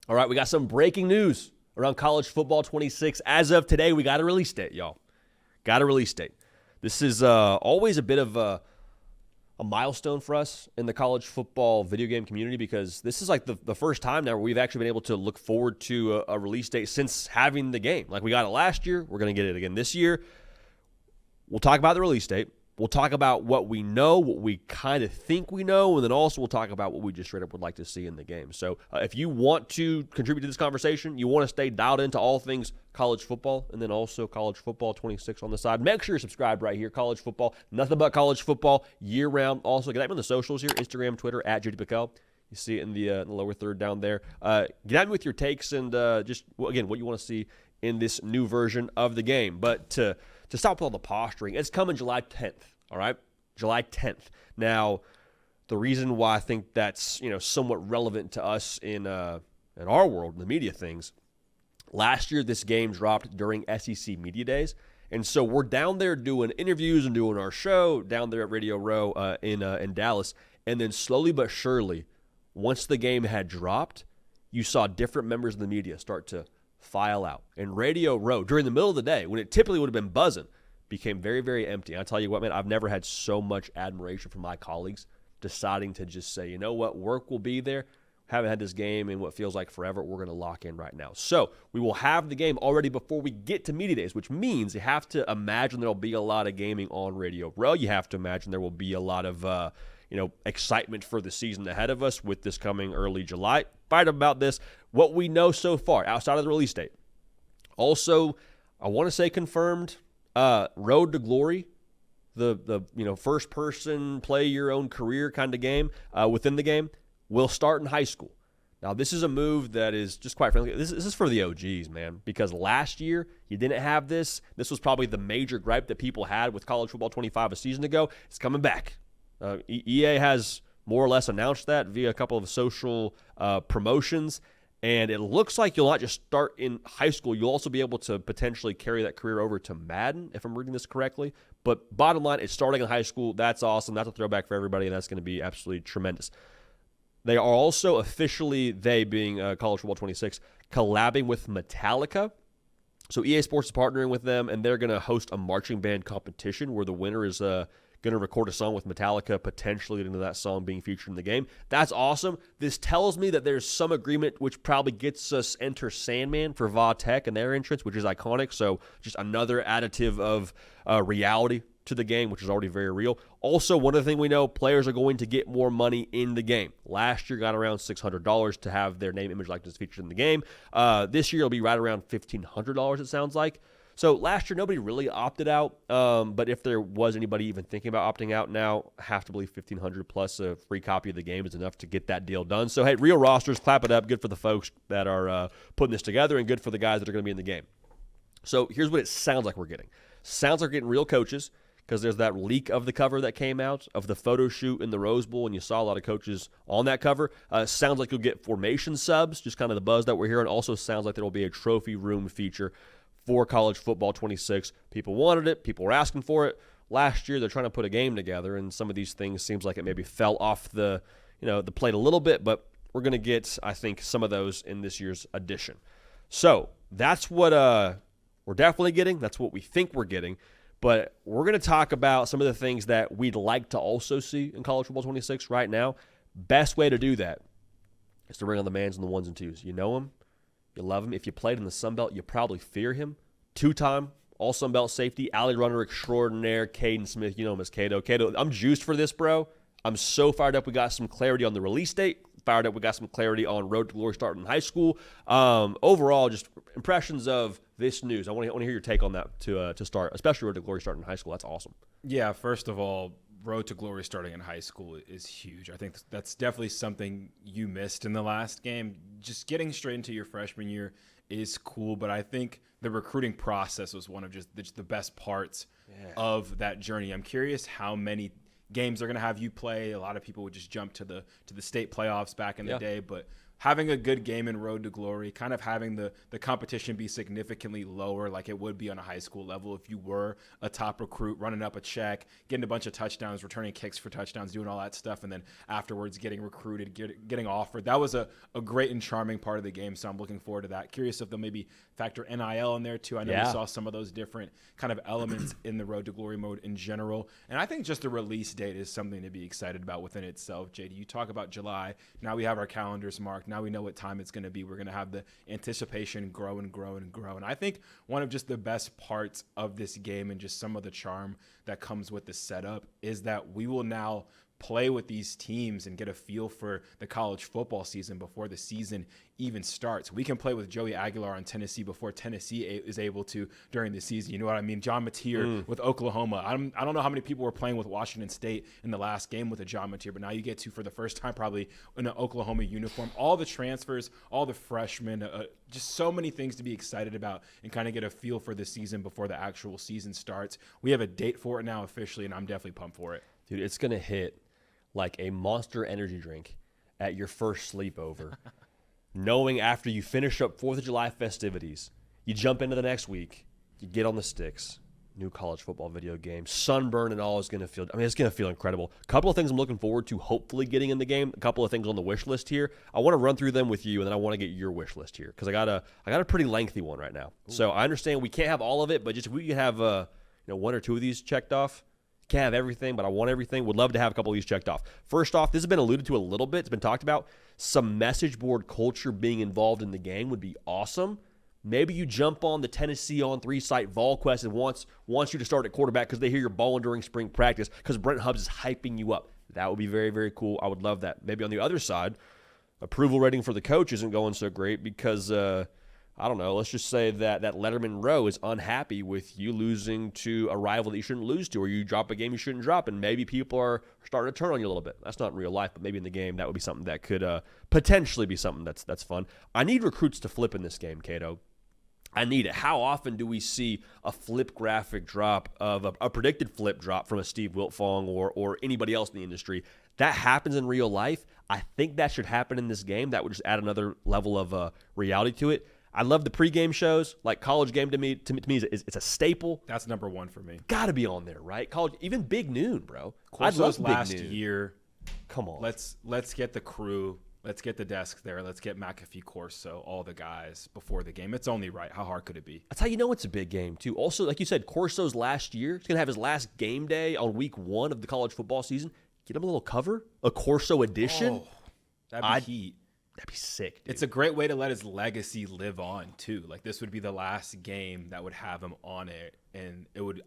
All right, we got some breaking news around college football 26. As of today, we got a release date, y'all. Got a release date. This is always a bit of a milestone for us in the college football video game community because this is like the first time now where we've actually been able to look forward to a release date since having the game. Like we got it last year. We're going to get it again this year. We'll talk about the release date. We'll talk about what we know, what we kind of think we know, and then also we'll talk about what we just straight up would like to see in the game. So if you want to contribute to this conversation, you want to stay dialed into all things college football and then also college football 26 on the side, make sure you're subscribed right here. College football, nothing but college football year-round. Also, get at me on the socials here, Instagram, Twitter, at JD PicKell. You see it in the lower third down there. Get at me with your takes and just, again, what you want to see in this new version of the game. But to stop with all the posturing, it's coming July 10th, all right? July 10th. Now, the reason why I think that's, somewhat relevant to us in our world, in the media things, last year this game dropped during SEC Media Days, and so we're down there doing interviews and doing our show down there at Radio Row in Dallas, and then slowly but surely, once the game had dropped, you saw different members of the media start to file out. And Radio Row, during the middle of the day, when it typically would have been buzzing, became very, very empty. And I tell you what, man, I've never had so much admiration from my colleagues deciding to just say, you know what, work will be there. Haven't had this game in what feels like forever. We're going to lock in right now. So we will have the game already before we get to Media Days, which means you have to imagine there'll be a lot of gaming on Radio Row. You have to imagine there will be a lot of excitement for the season ahead of us with this coming early July. Fight about this, what we know so far outside of the release date. Also, I want to say confirmed, Road to Glory, the first person play your own career kind of game within the game will start in high school. Now, this is a move that is just quite frankly, this is for the OGs, man, because last year you didn't have this. This was probably the major gripe that people had with College Football 25 a season ago. It's coming back. EA has more or less announced that via a couple of social promotions, and it looks like you'll not just start in high school, you'll also be able to potentially carry that career over to Madden, if I'm reading this correctly. But bottom line, it's starting in high school. That's awesome. That's a throwback for everybody, and that's going to be absolutely tremendous. They are also officially, they being College Football 26, collabing with Metallica. So EA Sports is partnering with them, and they're going to host a marching band competition where the winner is going to record a song with Metallica, potentially leading to that song being featured in the game. That's awesome. This tells me that there's some agreement which probably gets us Enter Sandman for Va Tech and their entrance, which is iconic. So just another additive of reality to the game, which is already very real. Also, one other thing we know, players are going to get more money in the game. Last year got around $600 to have their name, image, likeness featured in the game. This year it'll be right around $1,500, it sounds like. So last year, nobody really opted out, but if there was anybody even thinking about opting out now, I have to believe $1,500 plus a free copy of the game is enough to get that deal done. So, hey, real rosters, clap it up. Good for the folks that are putting this together and good for the guys that are going to be in the game. So here's what it sounds like we're getting. Sounds like we're getting real coaches because there's that leak of the cover that came out of the photo shoot in the Rose Bowl, and you saw a lot of coaches on that cover. Sounds like you'll get formation subs, just kind of the buzz that we're hearing. Also sounds like there will be a trophy room feature for College Football 26. People wanted it. People were asking for it. Last year, they're trying to put a game together, and some of these things seems like it maybe fell off the plate a little bit, but we're going to get, I think, some of those in this year's edition. So that's what we're definitely getting. That's what we think we're getting. But we're going to talk about some of the things that we'd like to also see in College Football 26 right now. Best way to do that is to bring on the mans and the ones and twos. You know them. You love him. If you played in the Sun Belt, you probably fear him. Two-time All-Sun Belt safety, alley runner extraordinaire, Caden Smith. You know him as Cato. Cato, I'm juiced for this, bro. I'm so fired up. We got some clarity on the release date. Fired up. We got some clarity on Road to Glory starting in high school. Overall, just impressions of this news. I want to hear your take on that to start, especially Road to Glory starting in high school. That's awesome. Yeah, first of all, Road to Glory starting in high school is huge. I think that's definitely something you missed in the last game. Just getting straight into your freshman year is cool, but I think the recruiting process was one of just the best parts of that journey. I'm curious how many games they're going to have you play. A lot of people would just jump to the state playoffs back in the day, but having a good game in Road to Glory, kind of having the competition be significantly lower like it would be on a high school level if you were a top recruit, running up a check, getting a bunch of touchdowns, returning kicks for touchdowns, doing all that stuff, and then afterwards getting recruited, getting offered. That was a great and charming part of the game, so I'm looking forward to that. Curious if they'll maybe factor NIL in there too. I know we saw some of those different kind of elements in the Road to Glory mode in general, and I think just the release date is something to be excited about within itself. JD, you talk about July. Now we have our calendars marked. Now we know what time it's going to be. We're going to have the anticipation grow and grow and grow. And I think one of just the best parts of this game and just some of the charm that comes with the setup is that we will now play with these teams and get a feel for the college football season before the season even starts. We can play with Joey Aguilar on Tennessee before Tennessee is able to during the season. You know what I mean? John Mateer with Oklahoma. I don't know how many people were playing with Washington State in the last game with a John Mateer, but now you get to, for the first time probably, in an Oklahoma uniform. All the transfers, all the freshmen, just so many things to be excited about and kind of get a feel for the season before the actual season starts. We have a date for it now officially, and I'm definitely pumped for it. Dude, it's going to hit like a Monster energy drink at your first sleepover, knowing after you finish up 4th of July festivities, you jump into the next week, you get on the sticks, new college football video game, sunburn and all is going to feel, it's going to feel incredible. A couple of things I'm looking forward to hopefully getting in the game, a couple of things on the wish list here. I want to run through them with you, and then I want to get your wish list here because I got a pretty lengthy one right now. Ooh. So I understand we can't have all of it, but just if we can have one or two of these checked off. Can't have everything, but I want everything. Would love to have a couple of these checked off. First off, this has been alluded to a little bit. It's been talked about. Some message board culture being involved in the game would be awesome. Maybe you jump on the Tennessee on 3 site VolQuest and wants you to start at quarterback because they hear you're balling during spring practice because Brent Hubbs is hyping you up. That would be very, very cool. I would love that. Maybe on the other side, approval rating for the coach isn't going so great because I don't know, let's just say that Letterman Rowe is unhappy with you losing to a rival that you shouldn't lose to, or you drop a game you shouldn't drop, and maybe people are starting to turn on you a little bit. That's not in real life, but maybe in the game that would be something that could potentially be something that's fun. I need recruits to flip in this game, Cato. I need it. How often do we see a flip graphic drop of a predicted flip drop from a Steve Wiltfong or anybody else in the industry? That happens in real life. I think that should happen in this game. That would just add another level of reality to it. I love the pregame shows. Like College Game to me it's a staple. That's number one for me. Got to be on there, right? College, even Big Noon, bro. I'd love last year. Come on. Let's get the crew. Let's get the desk there. Let's get McAfee, Corso, all the guys before the game. It's only right. How hard could it be? That's how you know it's a big game, too. Also, like you said, Corso's last year. He's going to have his last game day on week 1 of the college football season. Get him a little cover, a Corso edition. Oh, that'd be heat. That'd be sick, dude. It's a great way to let his legacy live on, too. Like, this would be the last game that would have him on it, and it would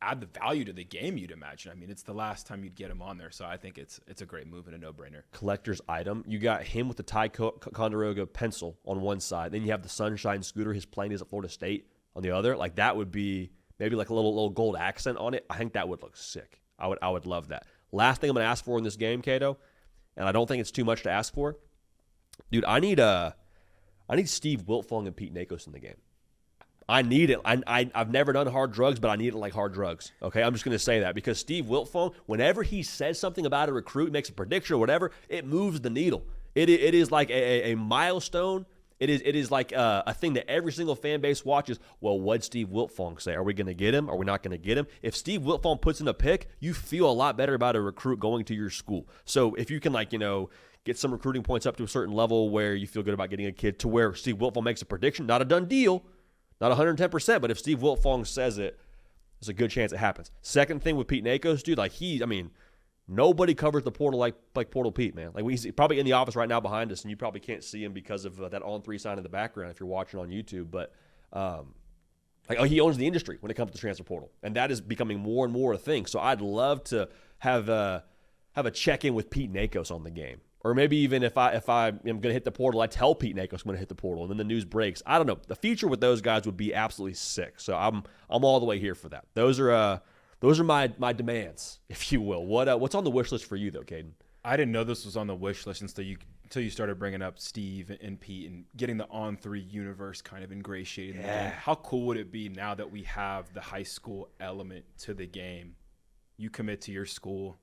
add the value to the game, you'd imagine. I mean, it's the last time you'd get him on there, so I think it's a great move and a no-brainer. Collector's item. You got him with the Ty Condoroga pencil on one side. Then you have the Sunshine Scooter, his playing days at Florida State, on the other. Like, that would be maybe like a little gold accent on it. I think that would look sick. I would love that. Last thing I'm going to ask for in this game, Cato, and I don't think it's too much to ask for, dude, I need Steve Wiltfong and Pete Nakos in the game. I need it. I've never done hard drugs, but I need it like hard drugs. Okay, I'm just going to say that because Steve Wiltfong, whenever he says something about a recruit, makes a prediction or whatever, it moves the needle. It is like a milestone. It is like a thing that every single fan base watches. Well, what'd Steve Wiltfong say? Are we going to get him? Are we not going to get him? If Steve Wiltfong puts in a pick, you feel a lot better about a recruit going to your school. So if you can get some recruiting points up to a certain level where you feel good about getting a kid to where Steve Wiltfong makes a prediction, not a done deal, not 110%, but if Steve Wiltfong says it, there's a good chance it happens. Second thing with Pete Nakos, dude, nobody covers the portal like Portal Pete, man. Like he's probably in the office right now behind us, and you probably can't see him because of that on-3 sign in the background if you're watching on YouTube. But he owns the industry when it comes to the transfer portal, and that is becoming more and more a thing. So I'd love to have a check-in with Pete Nakos on the game. Or maybe even if I am going to hit the portal, I tell Pete Nakos I'm going to hit the portal, and then the news breaks. I don't know. The future with those guys would be absolutely sick. So I'm all the way here for that. Those are my demands, if you will. What's on the wish list for you though, Caden? I didn't know this was on the wish list until you started bringing up Steve and Pete and getting the on-3 universe kind of ingratiated in the game. How cool would it be now that we have the high school element to the game? You commit to your school,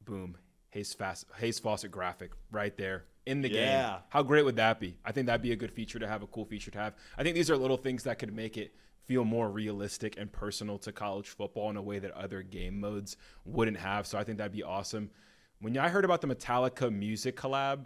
boom. Hayes Fawcett graphic right there. in the Yeah. game. How great would that be? I think that'd be a good feature to have, a cool feature to have. I think these are little things that could make it feel more realistic and personal to college football in a way that other game modes wouldn't have. So I think that'd be awesome. When I heard about the Metallica music collab,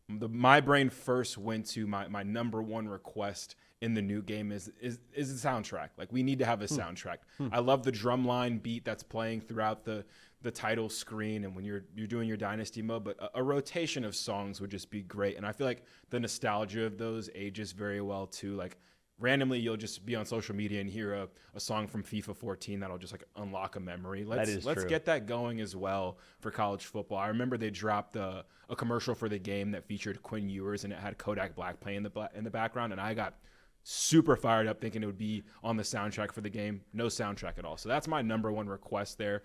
my brain first went to my number one request in the new game is the soundtrack. Like, we need to have a soundtrack. I love the drumline beat that's playing throughout the title screen and when you're doing your dynasty mode, but a rotation of songs would just be great. And I feel like the nostalgia of those ages very well too. Like, randomly you'll just be on social media and hear a song from FIFA 14 that'll just like unlock a memory. Let's true. get that going as well for college football. I remember they dropped a commercial for the game that featured Quinn Ewers and it had Kodak Black playing in the background, and I got super fired up thinking it would be on the soundtrack for the game. No soundtrack at all. So that's my number one request there.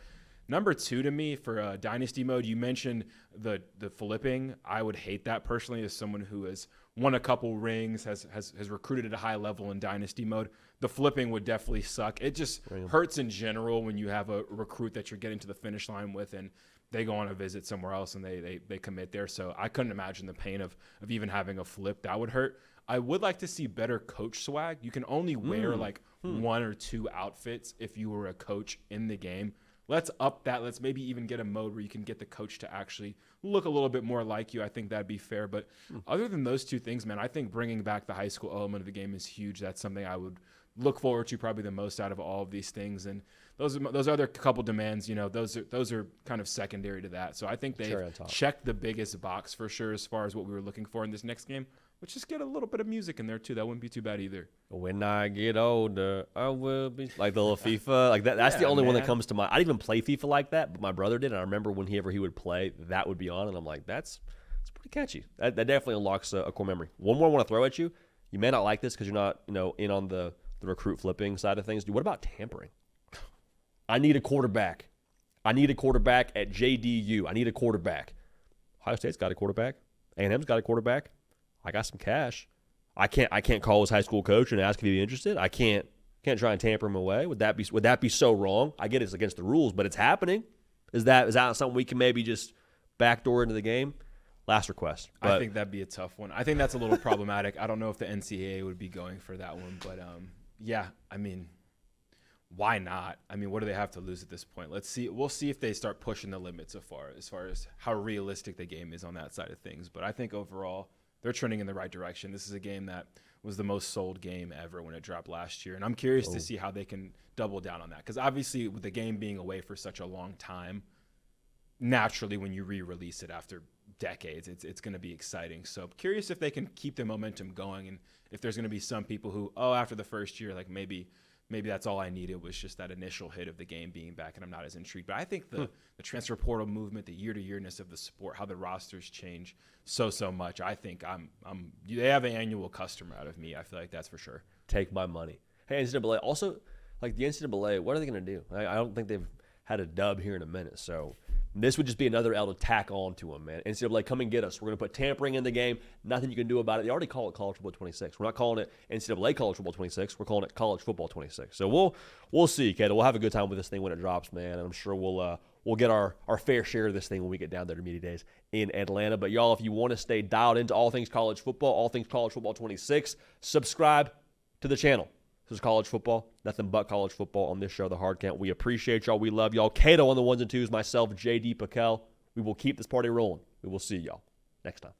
Number two to me for Dynasty mode, you mentioned the flipping. I would hate that personally as someone who has won a couple rings, has recruited at a high level in Dynasty mode. The flipping would definitely suck. It just hurts in general when you have a recruit that you're getting to the finish line with and they go on a visit somewhere else and they commit there. So I couldn't imagine the pain of even having a flip. That would hurt. I would like to see better coach swag. You can only wear like one or two outfits if you were a coach in the game. Let's up that. Let's maybe even get a mode where you can get the coach to actually look a little bit more like you. I think that'd be fair. But other than those two things, man, I think bringing back the high school element of the game is huge. That's something I would look forward to probably the most out of all of these things. And those other couple demands, those are kind of secondary to that. So I think they've checked the biggest box for sure as far as what we were looking for in this next game. Let's just get a little bit of music in there too. That wouldn't be too bad either. When I get older, I will be like the little FIFA, like that. That's the only one that comes to mind. I didn't even play FIFA like that, but my brother did, and I remember whenever he would play, that would be on, and I'm like, it's pretty catchy. That definitely unlocks a core memory. One more I want to throw at you. You may not like this because you're not, in on the recruit flipping side of things. Dude, what about tampering? I need a quarterback. I need a quarterback at JDU. I need a quarterback. Ohio State's got a quarterback. A&M's got a quarterback. I got some cash. I can't call his high school coach and ask if he'd be interested. I can't try and tamper him away. Would that be so wrong? I get it's against the rules, but it's happening. Is that something we can maybe just backdoor into the game? Last request. I think that'd be a tough one. I think that's a little problematic. I don't know if the NCAA would be going for that one, but yeah, I mean, why not? I mean, what do they have to lose at this point? Let's see. We'll see if they start pushing the limits as far as how realistic the game is on that side of things. But I think overall, they're trending in the right direction. This is a game that was the most sold game ever when it dropped last year. And I'm curious to see how they can double down on that. Because obviously with the game being away for such a long time, naturally when you re-release it after decades, it's going to be exciting. So curious if they can keep the momentum going and if there's going to be some people who, after the first year, like maybe that's all I needed was just that initial hit of the game being back and I'm not as intrigued. But I think the transfer portal movement, the year-to-yearness of the sport, how the rosters change so much, I think they have an annual customer out of me. I feel like that's for sure. Take my money. Hey, NCAA, also, like the NCAA, what are they going to do? I don't think they've had a dub here in a minute, so this would just be another L to tack on to them, man. NCAA, come and get us. We're going to put tampering in the game. Nothing you can do about it. They already call it College Football 26. We're not calling it NCAA College Football 26. We're calling it College Football 26. So we'll see, Kato. We'll have a good time with this thing when it drops, man. And I'm sure we'll get our fair share of this thing when we get down there to Media Days in Atlanta. But y'all, if you want to stay dialed into all things college football, all things College Football 26, subscribe to the channel. This is college football, nothing but college football on this show, The Hard Count. We appreciate y'all. We love y'all. Kato on the ones and twos, myself, JD PicKell. We will keep this party rolling. We will see y'all next time.